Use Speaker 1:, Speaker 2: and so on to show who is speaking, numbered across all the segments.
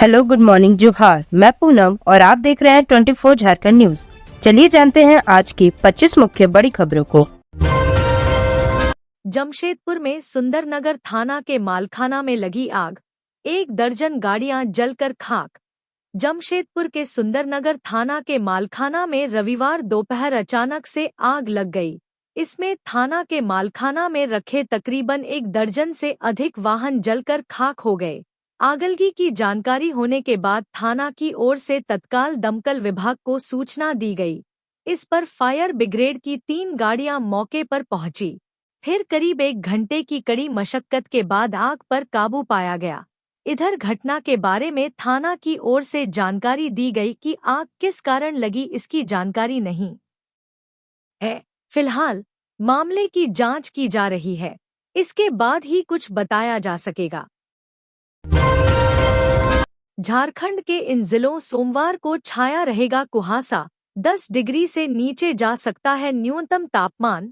Speaker 1: Hello, good morning, जोहार। मैं पूनम और आप देख रहे हैं 24 झारखंड न्यूज। चलिए जानते हैं आज की 25 मुख्य बड़ी खबरों को।
Speaker 2: जमशेदपुर में सुंदरनगर थाना के मालखाना में लगी आग, 1 दर्जन गाड़ियां जलकर खाक। जमशेदपुर के सुंदरनगर थाना के मालखाना में रविवार दोपहर अचानक से आग लग गई। इसमें थाना के मालखाना में रखे तकरीबन 1 दर्जन से अधिक वाहन जलकर खाक हो गए। आगलगी की जानकारी होने के बाद थाना की ओर से तत्काल दमकल विभाग को सूचना दी गई। इस पर फायर ब्रिगेड की 3 गाड़ियां मौके पर पहुंची। फिर करीब 1 घंटे की कड़ी मशक्कत के बाद आग पर काबू पाया गया। इधर घटना के बारे में थाना की ओर से जानकारी दी गई कि आग किस कारण लगी इसकी जानकारी नहीं है। फिलहाल मामले की जांच की जा रही है, इसके बाद ही कुछ बताया जा सकेगा। झारखंड के इन जिलों सोमवार को छाया रहेगा कुहासा, 10 डिग्री से नीचे जा सकता है न्यूनतम तापमान।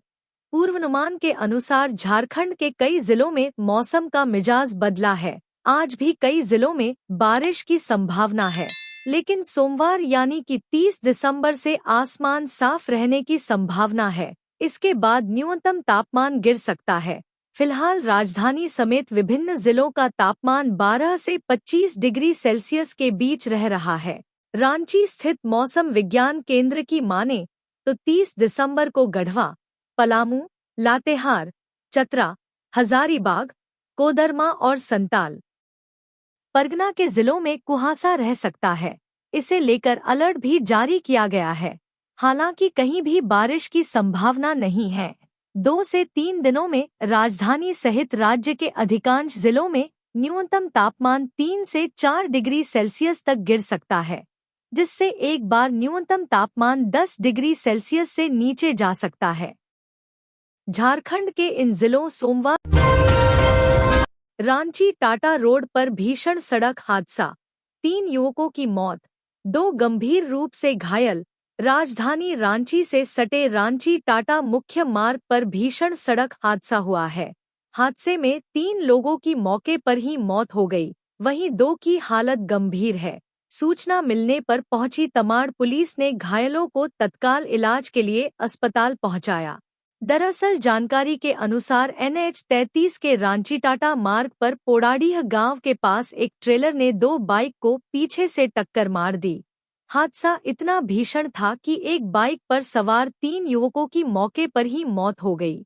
Speaker 2: पूर्वानुमान के अनुसार झारखंड के कई जिलों में मौसम का मिजाज बदला है। आज भी कई जिलों में बारिश की संभावना है, लेकिन सोमवार यानी कि 30 दिसंबर से आसमान साफ रहने की संभावना है। इसके बाद न्यूनतम तापमान गिर सकता है। फिलहाल राजधानी समेत विभिन्न जिलों का तापमान 12 से 25 डिग्री सेल्सियस के बीच रह रहा है। रांची स्थित मौसम विज्ञान केंद्र की माने तो 30 दिसंबर को गढ़वा, पलामू, लातेहार, चतरा, हजारीबाग, कोदरमा और संताल परगना के जिलों में कुहासा रह सकता है। इसे लेकर अलर्ट भी जारी किया गया है। हालांकि कहीं भी बारिश की संभावना नहीं है। 2 से 3 दिनों में राजधानी सहित राज्य के अधिकांश जिलों में न्यूनतम तापमान 3 से 4 डिग्री सेल्सियस तक गिर सकता है, जिससे एक बार न्यूनतम तापमान 10 डिग्री सेल्सियस से नीचे जा सकता है। झारखंड के इन जिलों सोमवार रांची टाटा रोड पर भीषण सड़क हादसा, 3 युवकों की मौत, 2 गंभीर रूप से घायल। राजधानी रांची से सटे रांची टाटा मुख्य मार्ग पर भीषण सड़क हादसा हुआ है। हादसे में 3 लोगों की मौके पर ही मौत हो गई, वहीं 2 की हालत गंभीर है। सूचना मिलने पर पहुंची तमाड़ पुलिस ने घायलों को तत्काल इलाज के लिए अस्पताल पहुंचाया। दरअसल जानकारी के अनुसार NH 33 के रांची टाटा मार्ग पर पोड़ाडीह गांव के पास एक ट्रेलर ने 2 बाइक को पीछे से टक्कर मार दी। हादसा इतना भीषण था कि एक बाइक पर सवार 3 युवकों की मौके पर ही मौत हो गई,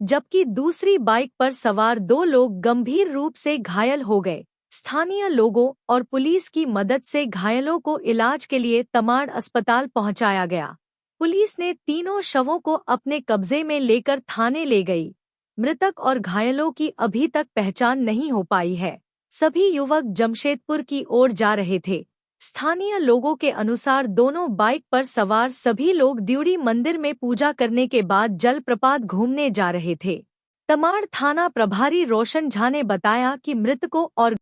Speaker 2: जबकि दूसरी बाइक पर सवार 2 लोग गंभीर रूप से घायल हो गए। स्थानीय लोगों और पुलिस की मदद से घायलों को इलाज के लिए तमाड़ अस्पताल पहुंचाया गया। पुलिस ने तीनों शवों को अपने कब्जे में लेकर थाने ले गई। मृतक और घायलों की अभी तक पहचान नहीं हो पाई है। सभी युवक जमशेदपुर की ओर जा रहे थे। स्थानीय लोगों के अनुसार दोनों बाइक पर सवार सभी लोग द्यूड़ी मंदिर में पूजा करने के बाद जलप्रपात घूमने जा रहे थे। तमाड़ थाना प्रभारी रोशन झा ने बताया कि मृतकों और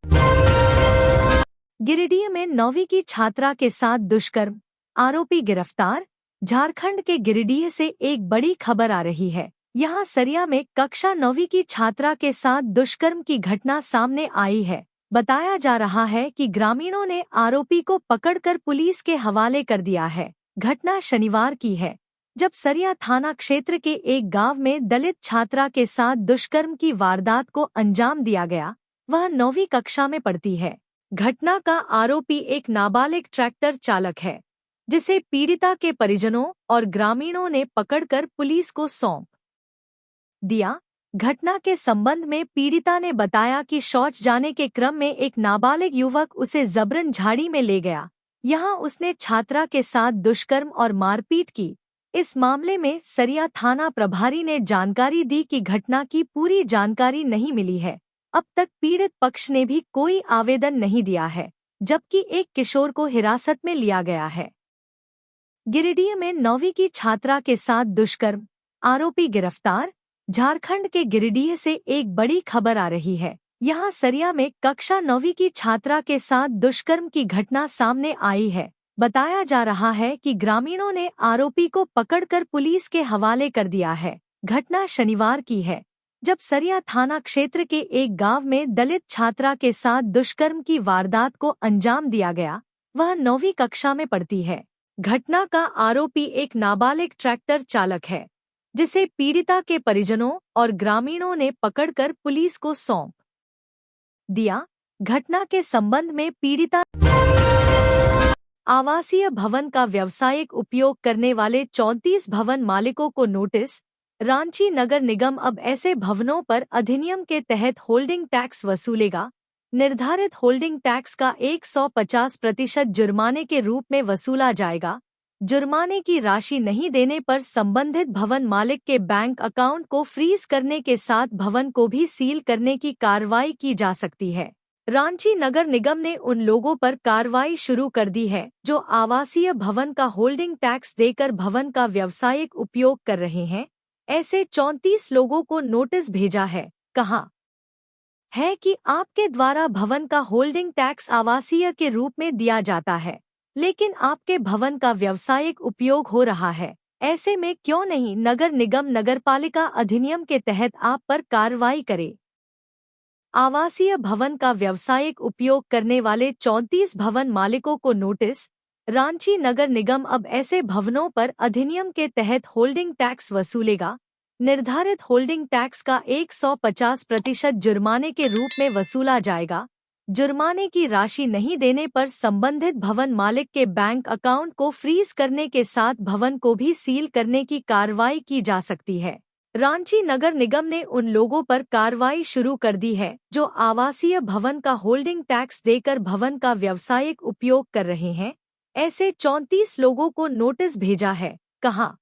Speaker 2: गिरिडीह में 9वीं की छात्रा के साथ दुष्कर्म, आरोपी गिरफ्तार। झारखंड के गिरिडीह से एक बड़ी खबर आ रही है। यहाँ सरिया में कक्षा 9वीं की छात्रा के साथ दुष्कर्म की घटना सामने आई है। बताया जा रहा है कि ग्रामीणों ने आरोपी को पकड़कर पुलिस के हवाले कर दिया है। घटना शनिवार की है, जब सरिया थाना क्षेत्र के एक गांव में दलित छात्रा के साथ दुष्कर्म की वारदात को अंजाम दिया गया। वह 9वीं कक्षा में पढ़ती है। घटना का आरोपी एक नाबालिग ट्रैक्टर चालक है, जिसे पीड़िता के परिजनों और ग्रामीणों ने पकड़कर पुलिस को सौंप दिया। घटना के संबंध में पीड़िता ने बताया कि शौच जाने के क्रम में एक नाबालिग युवक उसे जबरन झाड़ी में ले गया। यहां उसने छात्रा के साथ दुष्कर्म और मारपीट की। इस मामले में सरिया थाना प्रभारी ने जानकारी दी कि घटना की पूरी जानकारी नहीं मिली है। अब तक पीड़ित पक्ष ने भी कोई आवेदन नहीं दिया है, जबकि एक किशोर को हिरासत में लिया गया है। गिरिडीह में 9वीं की छात्रा के साथ दुष्कर्म, आरोपी गिरफ्तार। झारखंड के गिरिडीह से एक बड़ी खबर आ रही है। यहाँ सरिया में कक्षा 9वीं की छात्रा के साथ दुष्कर्म की घटना सामने आई है। बताया जा रहा है कि ग्रामीणों ने आरोपी को पकड़कर पुलिस के हवाले कर दिया है। घटना शनिवार की है, जब सरिया थाना क्षेत्र के एक गांव में दलित छात्रा के साथ दुष्कर्म की वारदात को अंजाम दिया गया। वह 9वीं कक्षा में पढ़ती है। घटना का आरोपी एक नाबालिग ट्रैक्टर चालक है, जिसे पीड़िता के परिजनों और ग्रामीणों ने पकड़कर पुलिस को सौंप दिया। घटना के संबंध में पीड़िता आवासीय भवन का व्यावसायिक उपयोग करने वाले 34 भवन मालिकों को नोटिस। रांची नगर निगम अब ऐसे भवनों पर अधिनियम के तहत होल्डिंग टैक्स वसूलेगा। निर्धारित होल्डिंग टैक्स का 150% जुर्माने के रूप में वसूला जाएगा। जुर्माने की राशि नहीं देने पर संबंधित भवन मालिक के बैंक अकाउंट को फ्रीज करने के साथ भवन को भी सील करने की कार्रवाई की जा सकती है। रांची नगर निगम ने उन लोगों पर कार्रवाई शुरू कर दी है जो आवासीय भवन का होल्डिंग टैक्स देकर भवन का व्यावसायिक उपयोग कर रहे हैं। ऐसे 34 लोगों को नोटिस भेजा है। कहा है कि आपके द्वारा भवन का होल्डिंग टैक्स आवासीय के रूप में दिया जाता है, लेकिन आपके भवन का व्यावसायिक उपयोग हो रहा है। ऐसे में क्यों नहीं नगर निगम नगरपालिका अधिनियम के तहत आप पर कार्रवाई करे। आवासीय भवन का व्यावसायिक उपयोग करने वाले 34 भवन मालिकों को नोटिस। रांची नगर निगम अब ऐसे भवनों पर अधिनियम के तहत होल्डिंग टैक्स वसूलेगा। निर्धारित होल्डिंग टैक्स का 150% जुर्माने के रूप में वसूला जाएगा। जुर्माने की राशि नहीं देने पर संबंधित भवन मालिक के बैंक अकाउंट को फ्रीज करने के साथ भवन को भी सील करने की कार्रवाई की जा सकती है। रांची नगर निगम ने उन लोगों पर कार्रवाई शुरू कर दी है जो आवासीय भवन का होल्डिंग टैक्स देकर भवन का व्यावसायिक उपयोग कर रहे हैं। ऐसे 34 लोगों को नोटिस भेजा है। कहा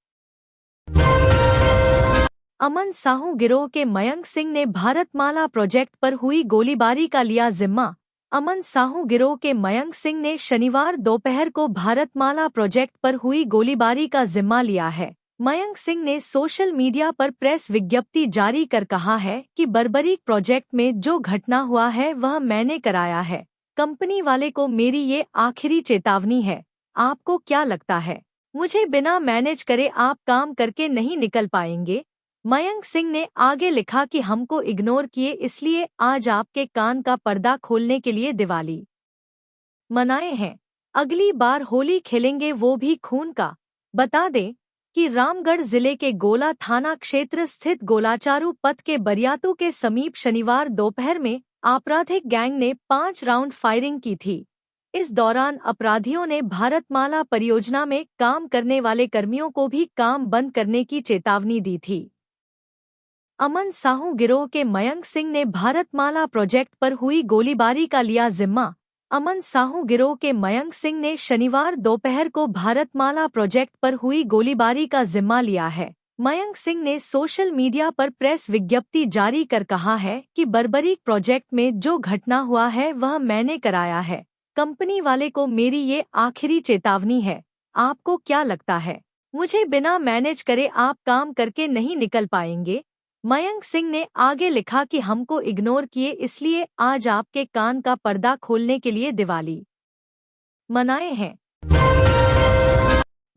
Speaker 2: अमन साहू गिरोह के मयंक सिंह ने भारतमाला प्रोजेक्ट पर हुई गोलीबारी का लिया जिम्मा। अमन साहू गिरोह के मयंक सिंह ने शनिवार दोपहर को भारतमाला प्रोजेक्ट पर हुई गोलीबारी का जिम्मा लिया है। मयंक सिंह ने सोशल मीडिया पर प्रेस विज्ञप्ति जारी कर कहा है कि बर्बरीक प्रोजेक्ट में जो घटना हुआ है वह मैंने कराया है। कंपनी वाले को मेरी ये आखिरी चेतावनी है। आपको क्या लगता है मुझे बिना मैनेज करे आप काम करके नहीं निकल पाएंगे? मयंक सिंह ने आगे लिखा कि हमको इग्नोर किए इसलिए आज आपके कान का पर्दा खोलने के लिए दिवाली मनाए हैं। अगली बार होली खेलेंगे, वो भी खून का। बता दें कि रामगढ़ जिले के गोला थाना क्षेत्र स्थित गोलाचारू पथ के बरियातू के समीप शनिवार दोपहर में आपराधिक गैंग ने 5 राउंड फायरिंग की थी। इस दौरान अपराधियों ने भारतमाला परियोजना में काम करने वाले कर्मियों को भी काम बंद करने की चेतावनी दी थी। अमन साहू गिरोह के मयंक सिंह ने भारतमाला प्रोजेक्ट पर हुई गोलीबारी का लिया जिम्मा। अमन साहू गिरोह के मयंक सिंह ने शनिवार दोपहर को भारतमाला प्रोजेक्ट पर हुई गोलीबारी का जिम्मा लिया है। मयंक सिंह ने सोशल मीडिया पर प्रेस विज्ञप्ति जारी कर कहा है कि बर्बरीक प्रोजेक्ट में जो घटना हुआ है वह मैंने कराया है। कंपनी वाले को मेरी ये आखिरी चेतावनी है। आपको क्या लगता है मुझे बिना मैनेज करे आप काम करके नहीं निकल पाएंगे? मयंक सिंह ने आगे लिखा कि हमको इग्नोर किए इसलिए आज आपके कान का पर्दा खोलने के लिए दिवाली मनाए हैं।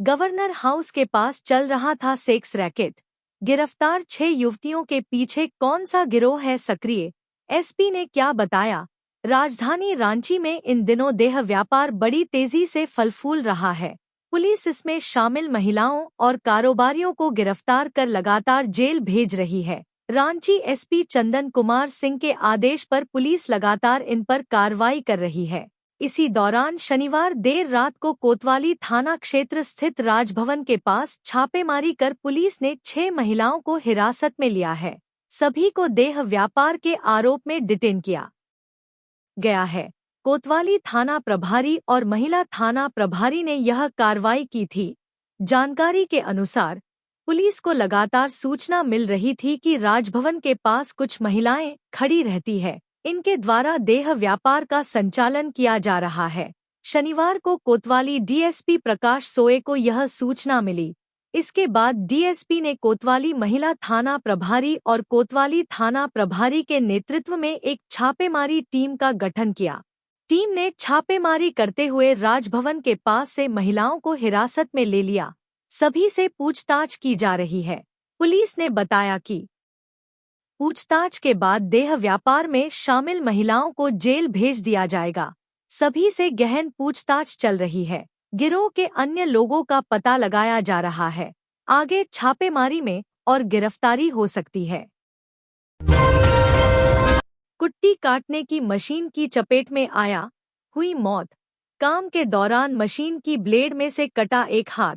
Speaker 2: गवर्नर हाउस के पास चल रहा था सेक्स रैकेट। गिरफ्तार 6 युवतियों के पीछे कौन सा गिरोह है सक्रिय? एसपी ने क्या बताया? राजधानी रांची में इन दिनों देह व्यापार बड़ी तेजी से फल फूल रहा है। पुलिस इसमें शामिल महिलाओं और कारोबारियों को गिरफ्तार कर लगातार जेल भेज रही है। रांची एसपी चंदन कुमार सिंह के आदेश पर पुलिस लगातार इन पर कार्रवाई कर रही है। इसी दौरान शनिवार देर रात को कोतवाली थाना क्षेत्र स्थित राजभवन के पास छापेमारी कर पुलिस ने 6 महिलाओं को हिरासत में लिया है। सभी को देह व्यापार के आरोप में डिटेन किया गया है। कोतवाली थाना प्रभारी और महिला थाना प्रभारी ने यह कार्रवाई की थी। जानकारी के अनुसार पुलिस को लगातार सूचना मिल रही थी कि राजभवन के पास कुछ महिलाएं खड़ी रहती है। इनके द्वारा देह व्यापार का संचालन किया जा रहा है। शनिवार को कोतवाली डीएसपी प्रकाश सोए को यह सूचना मिली। इसके बाद डीएसपी ने कोतवाली महिला थाना प्रभारी और कोतवाली थाना प्रभारी के नेतृत्व में एक छापेमारी टीम का गठन किया। टीम ने छापेमारी करते हुए राजभवन के पास से महिलाओं को हिरासत में ले लिया। सभी से पूछताछ की जा रही है। पुलिस ने बताया कि पूछताछ के बाद देह व्यापार में शामिल महिलाओं को जेल भेज दिया जाएगा। सभी से गहन पूछताछ चल रही है। गिरोह के अन्य लोगों का पता लगाया जा रहा है। आगे छापेमारी में और गिरफ्तारी हो सकती है। कुट्टी काटने की मशीन की चपेट में आया, हुई मौत। काम के दौरान मशीन की ब्लेड में से कटा एक हाथ,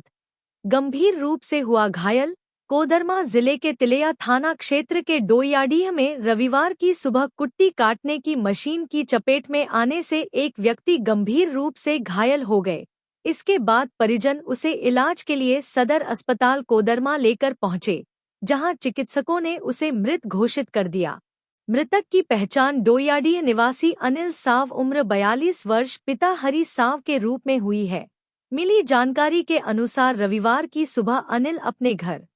Speaker 2: गंभीर रूप से हुआ घायल। कोडरमा जिले के तिलैया थाना क्षेत्र के डोयाडीह में रविवार की सुबह कुट्टी काटने की मशीन की चपेट में आने से एक व्यक्ति गंभीर रूप से घायल हो गए। इसके बाद परिजन उसे इलाज के लिए सदर अस्पताल कोडरमा लेकर पहुंचे, जहां चिकित्सकों ने उसे मृत घोषित कर दिया। मृतक की पहचान डोयाडीह निवासी अनिल साव उम्र 42 वर्ष पिता हरि साव के रूप में हुई है। मिली जानकारी के अनुसार रविवार की सुबह अनिल अपने घर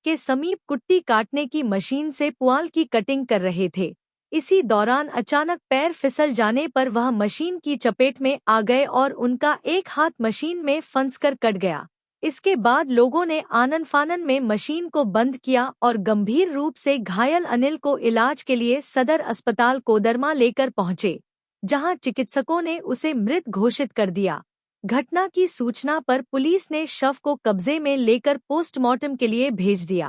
Speaker 2: के समीप कुट्टी काटने की मशीन से पुआल की कटिंग कर रहे थे। इसी दौरान अचानक पैर फिसल जाने पर वह मशीन की चपेट में आ गए और उनका एक हाथ मशीन में फंसकर कट गया। इसके बाद लोगों ने आनन फानन में मशीन को बंद किया और गंभीर रूप से घायल अनिल को इलाज के लिए सदर अस्पताल कोडरमा लेकर पहुंचे, जहां चिकित्सकों ने उसे मृत घोषित कर दिया। घटना की सूचना पर पुलिस ने शव को कब्जे में लेकर पोस्टमार्टम के लिए भेज दिया।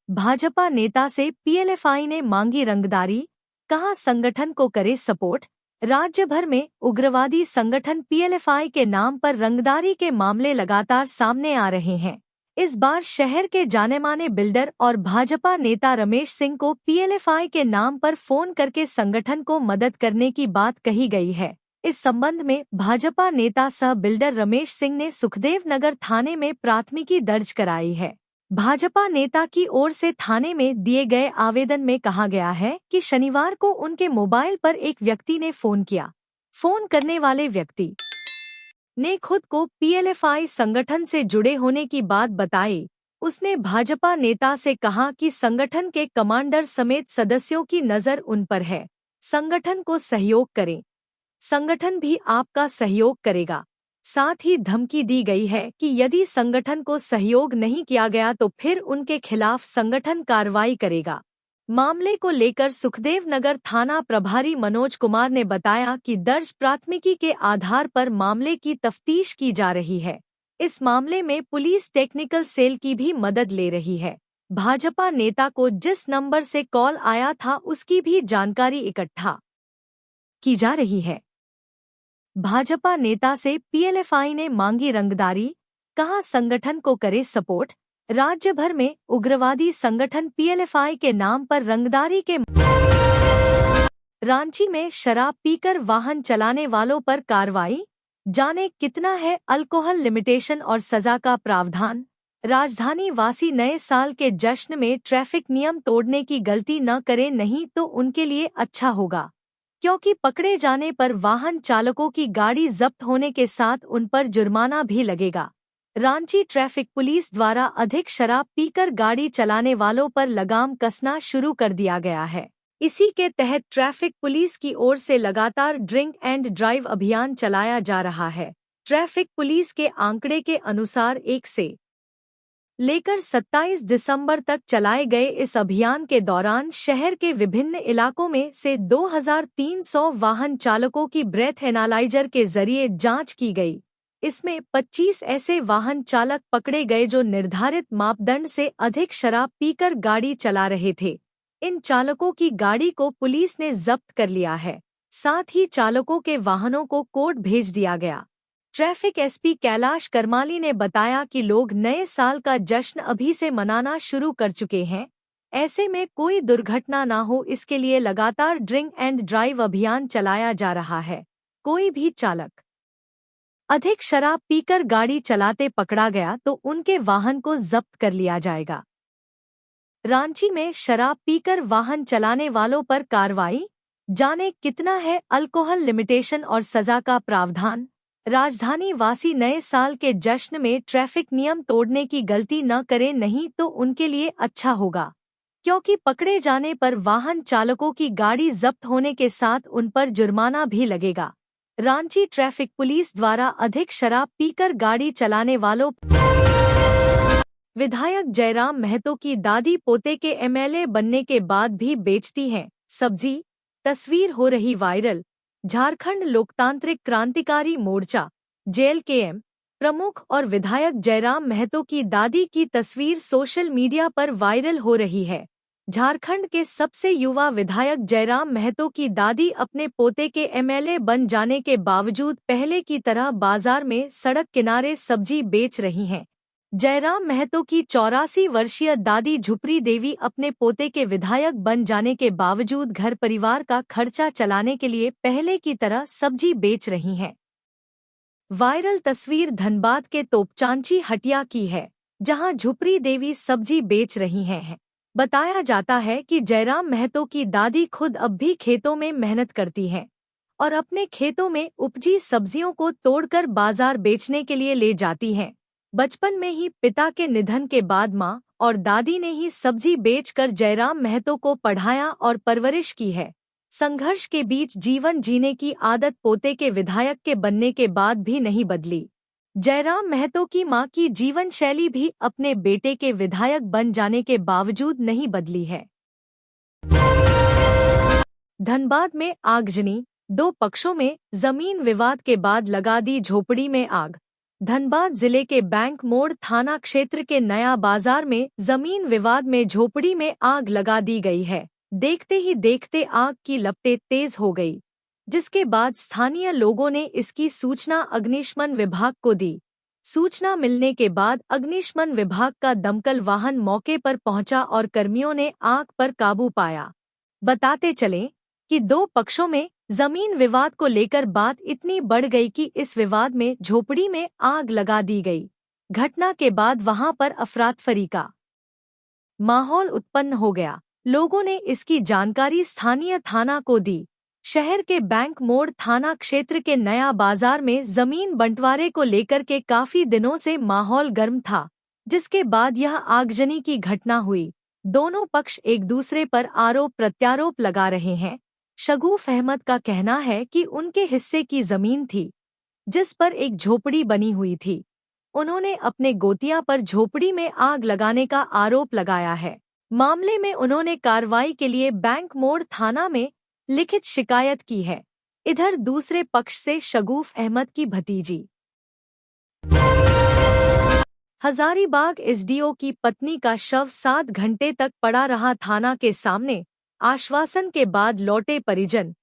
Speaker 2: भाजपा नेता से पीएलएफआई ने मांगी रंगदारी, कहा संगठन को करे सपोर्ट। राज्य भर में उग्रवादी संगठन पीएलएफआई के नाम पर रंगदारी के मामले लगातार सामने आ रहे हैं। इस बार शहर के जाने-माने बिल्डर और भाजपा नेता रमेश सिंह को पीएलएफआई के नाम पर फोन करके संगठन को मदद करने की बात कही गई है। इस संबंध में भाजपा नेता सह बिल्डर रमेश सिंह ने सुखदेव नगर थाने में प्राथमिकी दर्ज कराई है। भाजपा नेता की ओर से थाने में दिए गए आवेदन में कहा गया है कि शनिवार को उनके मोबाइल पर एक व्यक्ति ने फोन किया। फोन करने वाले व्यक्ति ने खुद को पीएलएफआई संगठन से जुड़े होने की बात बताई। उसने भाजपा नेता से कहा कि संगठन के कमांडर समेत सदस्यों की नजर उन पर है, संगठन को सहयोग करें, संगठन भी आपका सहयोग करेगा। साथ ही धमकी दी गई है कि यदि संगठन को सहयोग नहीं किया गया तो फिर उनके खिलाफ संगठन कार्रवाई करेगा। मामले को लेकर सुखदेव नगर थाना प्रभारी मनोज कुमार ने बताया कि दर्ज प्राथमिकी के आधार पर मामले की तफ्तीश की जा रही है। इस मामले में पुलिस टेक्निकल सेल की भी मदद ले रही है। भाजपा नेता को जिस नंबर से कॉल आया था उसकी भी जानकारी इकट्ठा की जा रही है। भाजपा नेता से पीएलएफआई ने मांगी रंगदारी, कहा संगठन को करे सपोर्ट। राज्य भर में उग्रवादी संगठन पीएलएफआई के नाम पर रंगदारी के रांची में शराब पीकर वाहन चलाने वालों पर कार्रवाई, जाने कितना है अल्कोहल लिमिटेशन और सजा का प्रावधान। राजधानी वासी नए साल के जश्न में ट्रैफिक नियम तोड़ने की गलती न करें, नहीं तो उनके लिए अच्छा होगा, क्योंकि पकड़े जाने पर वाहन चालकों की गाड़ी जब्त होने के साथ उन पर जुर्माना भी लगेगा। रांची ट्रैफिक पुलिस द्वारा अधिक शराब पीकर गाड़ी चलाने वालों पर लगाम कसना शुरू कर दिया गया है। इसी के तहत ट्रैफिक पुलिस की ओर से लगातार ड्रिंक एंड ड्राइव अभियान चलाया जा रहा है। ट्रैफिक पुलिस के आंकड़े के अनुसार 1 से लेकर 27 दिसंबर तक चलाए गए इस अभियान के दौरान शहर के विभिन्न इलाकों में से 2300 वाहन चालकों की ब्रेथ एनालाइजर के जरिए जांच की गई। इसमें 25 ऐसे वाहन चालक पकड़े गए जो निर्धारित मापदंड से अधिक शराब पीकर गाड़ी चला रहे थे। इन चालकों की गाड़ी को पुलिस ने जब्त कर लिया है। साथ ही चालकों के वाहनों को कोर्ट भेज दिया गया। ट्रैफिक एसपी कैलाश करमाली ने बताया कि लोग नए साल का जश्न अभी से मनाना शुरू कर चुके हैं। ऐसे में कोई दुर्घटना ना हो, इसके लिए लगातार ड्रिंक एंड ड्राइव अभियान चलाया जा रहा है। कोई भी चालक अधिक शराब पीकर गाड़ी चलाते पकड़ा गया तो उनके वाहन को जब्त कर लिया जाएगा। रांची में शराब पीकर वाहन चलाने वालों पर कार्रवाई, जाने कितना है अल्कोहल लिमिटेशन और सजा का प्रावधान। राजधानी वासी नए साल के जश्न में ट्रैफिक नियम तोड़ने की गलती न करें, नहीं तो उनके लिए अच्छा होगा, क्योंकि पकड़े जाने पर वाहन चालकों की गाड़ी जब्त होने के साथ उन पर जुर्माना भी लगेगा। रांची ट्रैफिक पुलिस द्वारा अधिक शराब पीकर गाड़ी चलाने वालों विधायक जयराम महतो की दादी पोते के एमएलए बनने के बाद भी बेचती हैं सब्जी, तस्वीर हो रही वायरल। झारखंड लोकतांत्रिक क्रांतिकारी मोर्चा जेएलकेएम प्रमुख और विधायक जयराम महतो की दादी की तस्वीर सोशल मीडिया पर वायरल हो रही है। झारखंड के सबसे युवा विधायक जयराम महतो की दादी अपने पोते के एमएलए बन जाने के बावजूद पहले की तरह बाजार में सड़क किनारे सब्जी बेच रही हैं। जयराम महतो की 84 वर्षीय दादी झुपरी देवी अपने पोते के विधायक बन जाने के बावजूद घर परिवार का खर्चा चलाने के लिए पहले की तरह सब्जी बेच रही हैं। वायरल तस्वीर धनबाद के तोपचांची हटिया की है, जहां झुपरी देवी सब्जी बेच रही हैं। बताया जाता है कि जयराम महतो की दादी खुद अब भी खेतों में मेहनत करती हैं और अपने खेतों में उपजी सब्जियों को तोड़कर बाजार बेचने के लिए ले जाती हैं। बचपन में ही पिता के निधन के बाद मां और दादी ने ही सब्जी बेचकर जयराम महतो को पढ़ाया और परवरिश की है। संघर्ष के बीच जीवन जीने की आदत पोते के विधायक के बनने के बाद भी नहीं बदली। जयराम महतो की मां की जीवन शैली भी अपने बेटे के विधायक बन जाने के बावजूद नहीं बदली है। धनबाद में आगजनी, 2 पक्षों में जमीन विवाद के बाद लगा दी झोपड़ी में आग। धनबाद जिले के बैंक मोड़ थाना क्षेत्र के नया बाजार में जमीन विवाद में झोपड़ी में आग लगा दी गई है। देखते ही देखते आग की लपटें तेज हो गई, जिसके बाद स्थानीय लोगों ने इसकी सूचना अग्निशमन विभाग को दी। सूचना मिलने के बाद अग्निशमन विभाग का दमकल वाहन मौके पर पहुंचा और कर्मियों ने आग पर काबू पाया। बताते चलें कि 2 पक्षों में जमीन विवाद को लेकर बात इतनी बढ़ गई कि इस विवाद में झोपड़ी में आग लगा दी गई। घटना के बाद वहां पर अफरातफरी का माहौल उत्पन्न हो गया। लोगों ने इसकी जानकारी स्थानीय थाना को दी। शहर के बैंक मोड़ थाना क्षेत्र के नया बाजार में जमीन बंटवारे को लेकर के काफी दिनों से माहौल गर्म था, जिसके बाद यह आगजनी की घटना हुई। दोनों पक्ष एक दूसरे पर आरोप प्रत्यारोप लगा रहे हैं। शगुफ अहमद का कहना है कि उनके हिस्से की जमीन थी, जिस पर एक झोपड़ी बनी हुई थी। उन्होंने अपने गोतिया पर झोपड़ी में आग लगाने का आरोप लगाया है। मामले में उन्होंने कार्रवाई के लिए बैंक मोड़ थाना में लिखित शिकायत की है। इधर दूसरे पक्ष से शगुफ अहमद की भतीजी हजारीबाग एसडीओ की पत्नी का शव 7 घंटे तक पड़ा रहा थाना के सामने। आश्वासन के बाद लौटे परिजन।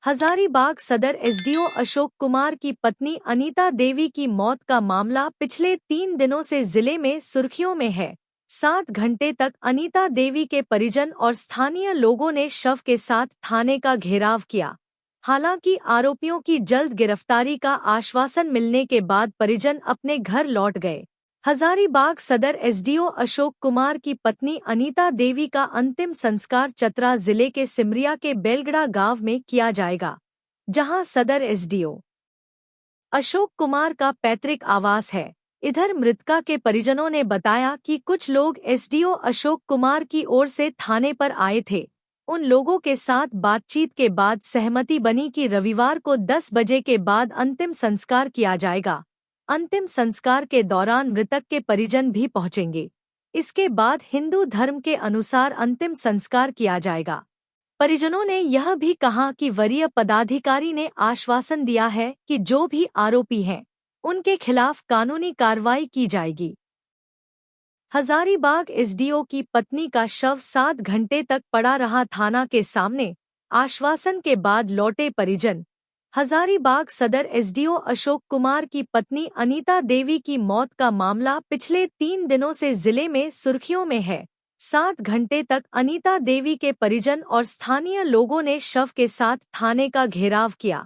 Speaker 2: हजारीबाग सदर एसडीओ अशोक कुमार की पत्नी अनीता देवी की मौत का मामला पिछले 3 दिनों से जिले में सुर्खियों में है। 7 घंटे तक अनीता देवी के परिजन और स्थानीय लोगों ने शव के साथ थाने का घेराव किया। हालांकि आरोपियों की जल्द गिरफ्तारी का आश्वासन मिलने के बाद परिजन अपने घर लौट गए। हजारीबाग सदर एसडीओ अशोक कुमार की पत्नी अनीता देवी का अंतिम संस्कार चतरा जिले के सिमरिया के बेलगड़ा गांव में किया जाएगा, जहां सदर एसडीओ अशोक कुमार का पैतृक आवास है। इधर मृतका के परिजनों ने बताया कि कुछ लोग एसडीओ अशोक कुमार की ओर से थाने पर आए थे। उन लोगों के साथ बातचीत के बाद सहमति बनी कि रविवार को 10 बजे के बाद अंतिम संस्कार किया जाएगा। अंतिम संस्कार के दौरान मृतक के परिजन भी पहुंचेंगे। इसके बाद हिंदू धर्म के अनुसार अंतिम संस्कार किया जाएगा। परिजनों ने यह भी कहा कि वरीय पदाधिकारी ने आश्वासन दिया है कि जो भी आरोपी हैं, उनके खिलाफ कानूनी कार्रवाई की जाएगी। हजारीबाग एसडीओ की पत्नी का शव 7 घंटे तक पड़ा रहा थाना के सामने। आश्वासन के बाद लौटे परिजन। हजारीबाग सदर एसडीओ अशोक कुमार की पत्नी अनीता देवी की मौत का मामला पिछले 3 दिनों से जिले में सुर्खियों में है। 7 घंटे तक अनीता देवी के परिजन और स्थानीय लोगों ने शव के साथ थाने का घेराव किया।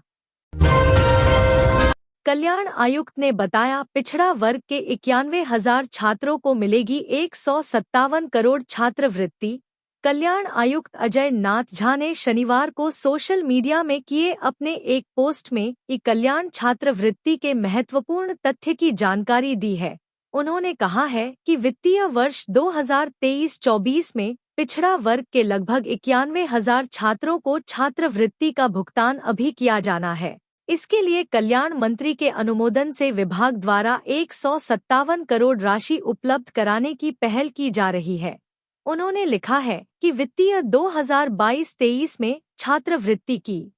Speaker 2: कल्याण आयुक्त ने बताया पिछड़ा वर्ग के 91,000 छात्रों को मिलेगी 157 करोड़ छात्रवृत्ति। कल्याण आयुक्त अजय नाथ झा ने शनिवार को सोशल मीडिया में किए अपने एक पोस्ट में कल्याण छात्रवृत्ति के महत्वपूर्ण तथ्य की जानकारी दी है। उन्होंने कहा है कि वित्तीय वर्ष 2023-24 में पिछड़ा वर्ग के लगभग 91,000 छात्रों को छात्रवृत्ति का भुगतान अभी किया जाना है। इसके लिए कल्याण मंत्री के अनुमोदन से विभाग द्वारा 157 करोड़ राशि उपलब्ध कराने की पहल की जा रही है। उन्होंने लिखा है कि वित्तीय 2022-23 में छात्रवृत्ति की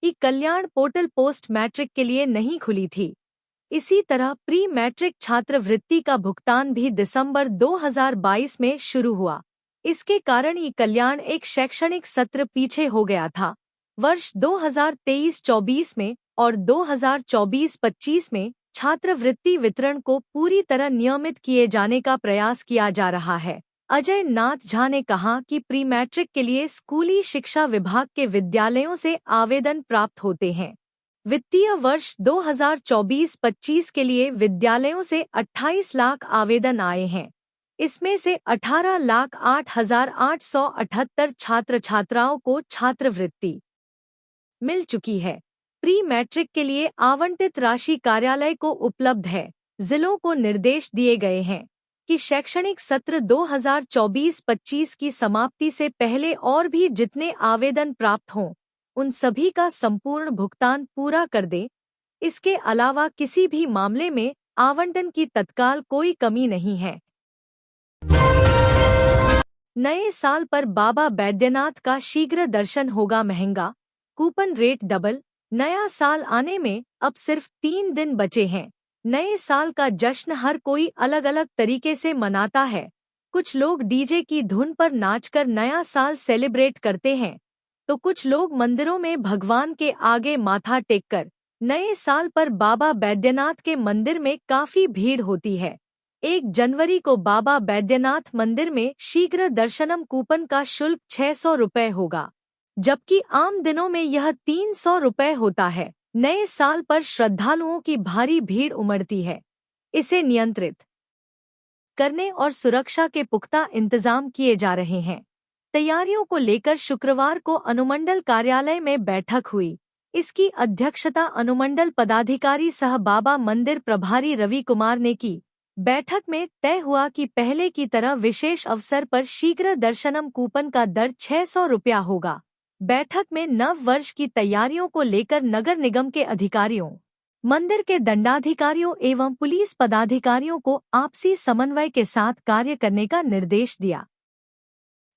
Speaker 2: ई कल्याण पोर्टल पोस्ट मैट्रिक के लिए नहीं खुली थी। इसी तरह प्री मैट्रिक छात्रवृत्ति का भुगतान भी दिसंबर 2022 में शुरू हुआ। इसके कारण ई कल्याण एक शैक्षणिक सत्र पीछे हो गया था। वर्ष 2023-24 में और 2024-25 में छात्रवृत्ति वितरण को पूरी तरह नियमित किए जाने का प्रयास किया जा रहा है। अजय नाथ झा ने कहा कि प्री मैट्रिक के लिए स्कूली शिक्षा विभाग के विद्यालयों से आवेदन प्राप्त होते हैं। वित्तीय वर्ष 2024-25 के लिए विद्यालयों से 28 लाख आवेदन आए हैं। इसमें से 18,08,878 छात्र छात्राओं को छात्रवृत्ति मिल चुकी है। प्री मैट्रिक के लिए आवंटित राशि कार्यालय को उपलब्ध है। जिलों को निर्देश दिए गए हैं कि शैक्षणिक सत्र 2024-25 की समाप्ति से पहले और भी जितने आवेदन प्राप्त हों, उन सभी का संपूर्ण भुगतान पूरा कर दें। इसके अलावा किसी भी मामले में आवंटन की तत्काल कोई कमी नहीं है। नए साल पर बाबा बैद्यनाथ का शीघ्र दर्शन होगा महंगा, कूपन रेट डबल। नया साल आने में अब सिर्फ 3 दिन बचे हैं। नए साल का जश्न हर कोई अलग अलग तरीके से मनाता है। कुछ लोग डीजे की धुन पर नाचकर नया साल सेलिब्रेट करते हैं, तो कुछ लोग मंदिरों में भगवान के आगे माथा टेककर नए साल पर बाबा बैद्यनाथ के मंदिर में काफी भीड़ होती है। 1 जनवरी को बाबा बैद्यनाथ मंदिर में शीघ्र दर्शनम कूपन का शुल्क 600 रुपये होगा, जबकि आम दिनों में यह 300 रुपये होता है। नए साल पर श्रद्धालुओं की भारी भीड़ उमड़ती है। इसे नियंत्रित करने और सुरक्षा के पुख्ता इंतजाम किए जा रहे हैं। तैयारियों को लेकर शुक्रवार को अनुमंडल कार्यालय में बैठक हुई। इसकी अध्यक्षता अनुमंडल पदाधिकारी सह बाबा मंदिर प्रभारी रवि कुमार ने की। बैठक में तय हुआ कि पहले की तरह विशेष अवसर पर शीघ्र दर्शनम कूपन का दर 600 रुपया होगा। बैठक में नव वर्ष की तैयारियों को लेकर नगर निगम के अधिकारियों, मंदिर के दंडाधिकारियों एवं पुलिस पदाधिकारियों को आपसी समन्वय के साथ कार्य करने का निर्देश दिया।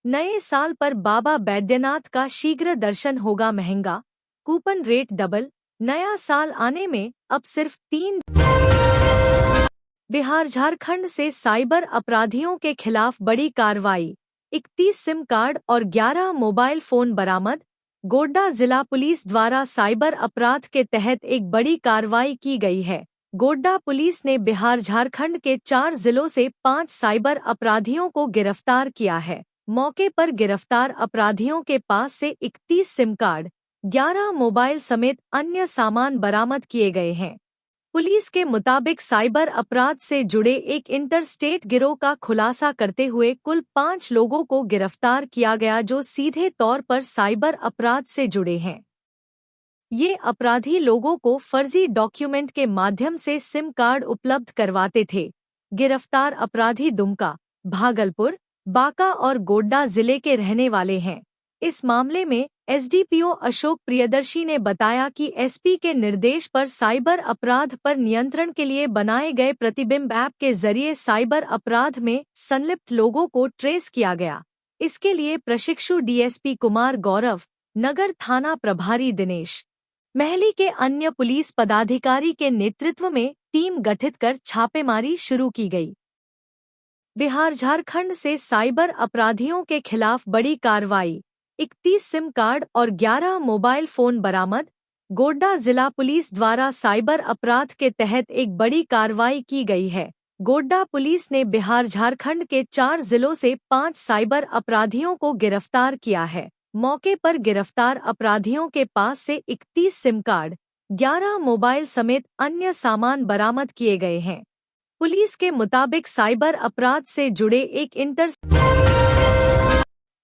Speaker 2: नए साल पर बाबा बैद्यनाथ का शीघ्र दर्शन होगा महंगा, कूपन रेट डबल। नया साल आने में अब सिर्फ 3। बिहार झारखंड से साइबर अपराधियों के खिलाफ बड़ी कार्रवाई। 31 सिम कार्ड और 11 मोबाइल फोन बरामद। गोड्डा जिला पुलिस द्वारा साइबर अपराध के तहत एक बड़ी कार्रवाई की गई है। गोड्डा पुलिस ने बिहार झारखंड के 4 जिलों से 5 साइबर अपराधियों को गिरफ्तार किया है। मौके पर गिरफ्तार अपराधियों के पास से 31 सिम कार्ड, 11 मोबाइल समेत अन्य सामान बरामद किए गए हैं। पुलिस के मुताबिक साइबर अपराध से जुड़े एक इंटरस्टेट गिरोह का खुलासा करते हुए कुल 5 लोगों को गिरफ्तार किया गया, जो सीधे तौर पर साइबर अपराध से जुड़े हैं। ये अपराधी लोगों को फर्जी डॉक्यूमेंट के माध्यम से सिम कार्ड उपलब्ध करवाते थे। गिरफ्तार अपराधी दुमका, भागलपुर, बांका और गोड्डा जिले के रहने वाले हैं। इस मामले में एसडीपीओ अशोक प्रियदर्शी ने बताया कि एसपी के निर्देश पर साइबर अपराध पर नियंत्रण के लिए बनाए गए प्रतिबिंब ऐप के जरिए साइबर अपराध में संलिप्त लोगों को ट्रेस किया गया। इसके लिए प्रशिक्षु डीएसपी कुमार गौरव, नगर थाना प्रभारी दिनेश महली के अन्य पुलिस पदाधिकारी के नेतृत्व में टीम गठित कर छापेमारी शुरू की गई। बिहार झारखंड से साइबर अपराधियों के खिलाफ बड़ी कार्रवाई। 31 सिम कार्ड और 11 मोबाइल फोन बरामद। गोड्डा जिला पुलिस द्वारा साइबर अपराध के तहत एक बड़ी कार्रवाई की गई है। गोड्डा पुलिस ने बिहार झारखंड के 4 जिलों से 5 साइबर अपराधियों को गिरफ्तार किया है। मौके पर गिरफ्तार अपराधियों के पास से 31 सिम कार्ड, 11 मोबाइल समेत अन्य सामान बरामद किए गए हैं। पुलिस के मुताबिक साइबर अपराध से जुड़े एक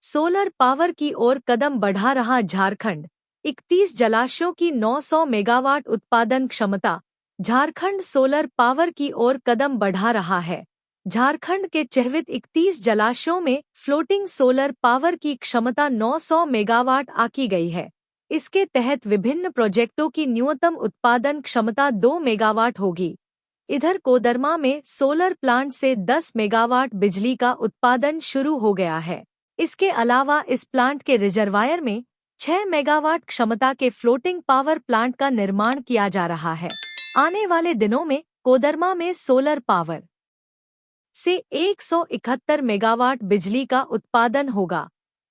Speaker 2: सोलर पावर की ओर कदम बढ़ा रहा झारखंड। 31 जलाशयों की 900 मेगावाट उत्पादन क्षमता। झारखंड सोलर पावर की ओर कदम बढ़ा रहा है। झारखंड के चयनित 31 जलाशयों में फ्लोटिंग सोलर पावर की क्षमता 900 मेगावाट आकी गई है। इसके तहत विभिन्न प्रोजेक्टों की न्यूनतम उत्पादन क्षमता 2 मेगावाट होगी। इधर कोदरमा में सोलर प्लांट से 10 मेगावाट बिजली का उत्पादन शुरू हो गया है। इसके अलावा इस प्लांट के रिजर्वायर में 6 मेगावाट क्षमता के फ्लोटिंग पावर प्लांट का निर्माण किया जा रहा है। आने वाले दिनों में कोदरमा में सोलर पावर से 171 मेगावाट बिजली का उत्पादन होगा।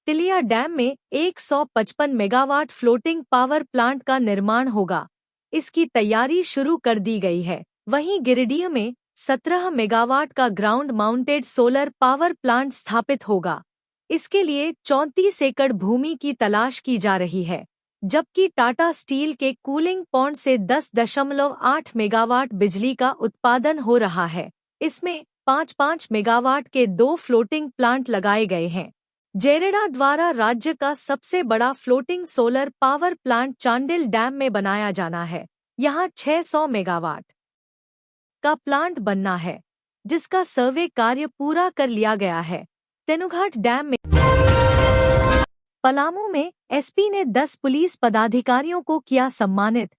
Speaker 2: तिलिया डैम में 155 मेगावाट फ्लोटिंग पावर प्लांट का निर्माण होगा। इसकी तैयारी शुरू कर दी गई है। वहीं गिरिडीह में 17 मेगावाट का ground mounted solar power plant स्थापित होगा। इसके लिए 34 एकड़ भूमि की तलाश की जा रही है, जबकि टाटा स्टील के कूलिंग पॉन्ड से 10.8 मेगावाट बिजली का उत्पादन हो रहा है। इसमें 5-5 मेगावाट के 2 फ्लोटिंग प्लांट लगाए गए हैं। जेरेडा द्वारा राज्य का सबसे बड़ा floating solar power plant Chandil dam में बनाया जाना है। यहाँ 600 मेगावाट का प्लांट बनना है, जिसका सर्वे कार्य पूरा कर लिया गया है। तेनुघाट डैम में पलामू में एसपी ने 10 पुलिस पदाधिकारियों को किया सम्मानित।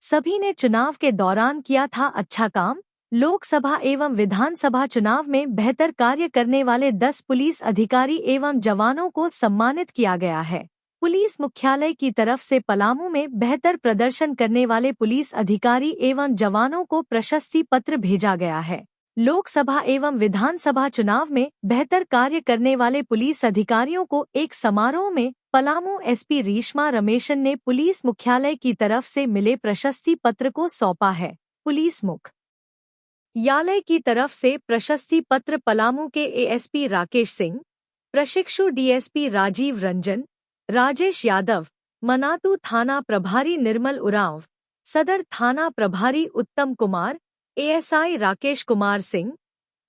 Speaker 2: सभी ने चुनाव के दौरान किया था अच्छा काम। लोकसभा एवं विधानसभा चुनाव में बेहतर कार्य करने वाले 10 पुलिस अधिकारी एवं जवानों को सम्मानित किया गया है। पुलिस मुख्यालय की तरफ से पलामू में बेहतर प्रदर्शन करने वाले पुलिस अधिकारी एवं जवानों को प्रशस्ति पत्र भेजा गया है। लोकसभा एवं विधानसभा चुनाव में बेहतर कार्य करने वाले पुलिस अधिकारियों को एक समारोह में पलामू एसपी रेशमा रमेशन ने पुलिस मुख्यालय की तरफ से मिले प्रशस्ति पत्र को सौंपा है। पुलिस मुख्यालय की तरफ से प्रशस्ति पत्र पलामू के एएसपी राकेश सिंह, प्रशिक्षु डीएसपी राजीव रंजन, राजेश यादव, मनातू थाना प्रभारी निर्मल उरांव, सदर थाना प्रभारी उत्तम कुमार, एएसआई राकेश कुमार सिंह,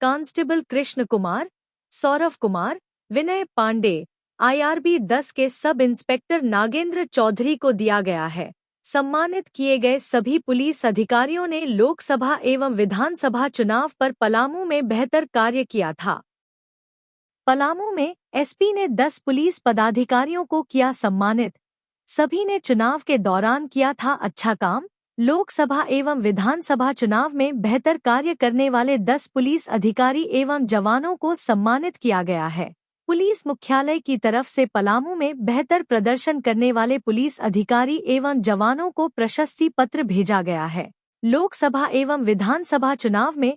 Speaker 2: कांस्टेबल कृष्ण कुमार, सौरभ कुमार, विनय पांडे, आईआरबी 10 के सब इंस्पेक्टर नागेंद्र चौधरी को दिया गया है। सम्मानित किए गए सभी पुलिस अधिकारियों ने लोकसभा एवं विधानसभा चुनाव पर पलामू में बेहतर कार्य किया था। पलामू में एसपी ने 10 पुलिस पदाधिकारियों को किया सम्मानित। सभी ने चुनाव के दौरान किया था अच्छा काम। लोकसभा एवं विधानसभा चुनाव में बेहतर कार्य करने वाले 10 पुलिस अधिकारी एवं जवानों को सम्मानित किया गया है। पुलिस मुख्यालय की तरफ से पलामू में बेहतर प्रदर्शन करने वाले पुलिस अधिकारी एवं जवानों को प्रशस्ति पत्र भेजा गया है। लोकसभा एवं विधानसभा चुनाव में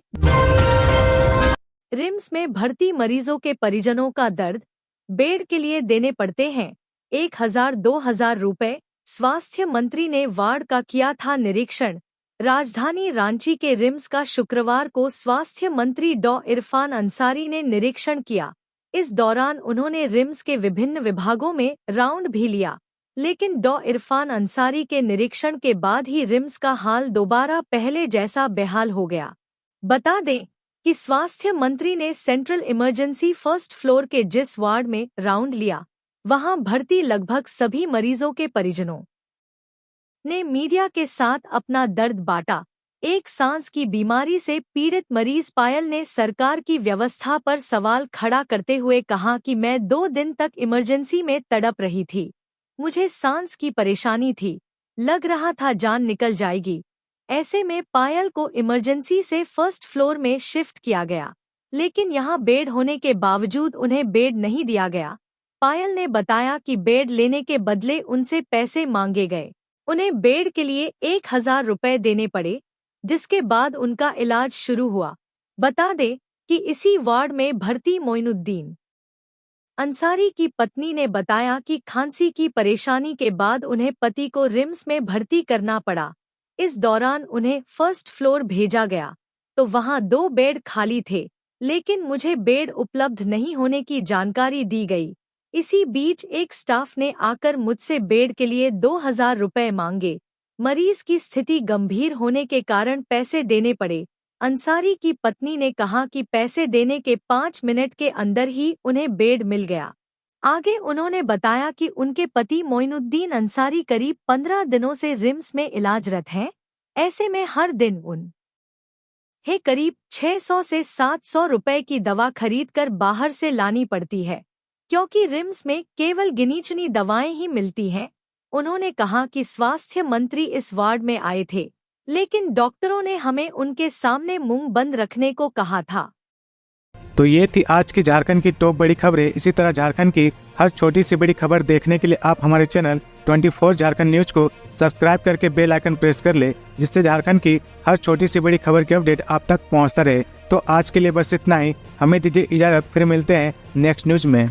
Speaker 2: रिम्स में भर्ती मरीजों के परिजनों का दर्द बेड के लिए देने पड़ते हैं 1000-2000 रुपए। स्वास्थ्य मंत्री ने वार्ड का किया था निरीक्षण। राजधानी रांची के रिम्स का शुक्रवार को स्वास्थ्य मंत्री डॉ इरफान अंसारी ने निरीक्षण किया। इस दौरान उन्होंने रिम्स के विभिन्न विभागों में राउंड भी लिया, लेकिन डॉ इरफान अंसारी के निरीक्षण के बाद ही रिम्स का हाल दोबारा पहले जैसा बेहाल हो गया। बता दें कि स्वास्थ्य मंत्री ने सेंट्रल इमरजेंसी फर्स्ट फ्लोर के जिस वार्ड में राउंड लिया, वहां भर्ती लगभग सभी मरीजों के परिजनों ने मीडिया के साथ अपना दर्द बांटा। एक सांस की बीमारी से पीड़ित मरीज पायल ने सरकार की व्यवस्था पर सवाल खड़ा करते हुए कहा कि मैं 2 दिन तक इमरजेंसी में तड़प रही थी। मुझे सांस की परेशानी थी, लग रहा था जान निकल जाएगी। ऐसे में पायल को इमरजेंसी से फर्स्ट फ्लोर में शिफ्ट किया गया, लेकिन यहाँ बेड होने के बावजूद उन्हें बेड नहीं दिया गया। पायल ने बताया कि बेड लेने के बदले उनसे पैसे मांगे गए। उन्हें बेड के लिए 1000 रुपए देने पड़े, जिसके बाद उनका इलाज शुरू हुआ। बता दें कि इसी वार्ड में भर्ती मोइनुद्दीन अंसारी की पत्नी ने बताया कि खांसी की परेशानी के बाद उन्हें पति को रिम्स में भर्ती करना पड़ा। इस दौरान उन्हें फर्स्ट फ्लोर भेजा गया तो वहां 2 बेड खाली थे, लेकिन मुझे बेड उपलब्ध नहीं होने की जानकारी दी गई। इसी बीच एक स्टाफ ने आकर मुझसे बेड के लिए 2000 रुपए मांगे। मरीज की स्थिति गंभीर होने के कारण पैसे देने पड़े। अंसारी की पत्नी ने कहा कि पैसे देने के 5 मिनट के अंदर ही उन्हें बेड मिल गया। आगे उन्होंने बताया कि उनके पति मोइनुद्दीन अंसारी करीब 15 दिनों से रिम्स में इलाजरत हैं। ऐसे में हर दिन उन्हें करीब 600 से 700 रुपए की दवा खरीदकर बाहर से लानी पड़ती है, क्योंकि रिम्स में केवल गिनी चुनी दवाएं ही मिलती हैं। उन्होंने कहा कि स्वास्थ्य मंत्री इस वार्ड में आए थे, लेकिन डॉक्टरों ने हमें उनके सामने मुंह बंद रखने को कहा था।
Speaker 3: तो ये थी आज की झारखंड की टॉप बड़ी खबरें। इसी तरह झारखंड की हर छोटी सी बड़ी खबर देखने के लिए आप हमारे चैनल 24 झारखंड न्यूज को सब्सक्राइब करके बेल आइकन प्रेस कर ले, जिससे झारखंड की हर छोटी सी बड़ी खबर की अपडेट आप तक पहुंचता रहे। तो आज के लिए बस इतना ही, हमें दीजिए इजाजत, फिर मिलते हैं नेक्स्ट न्यूज में।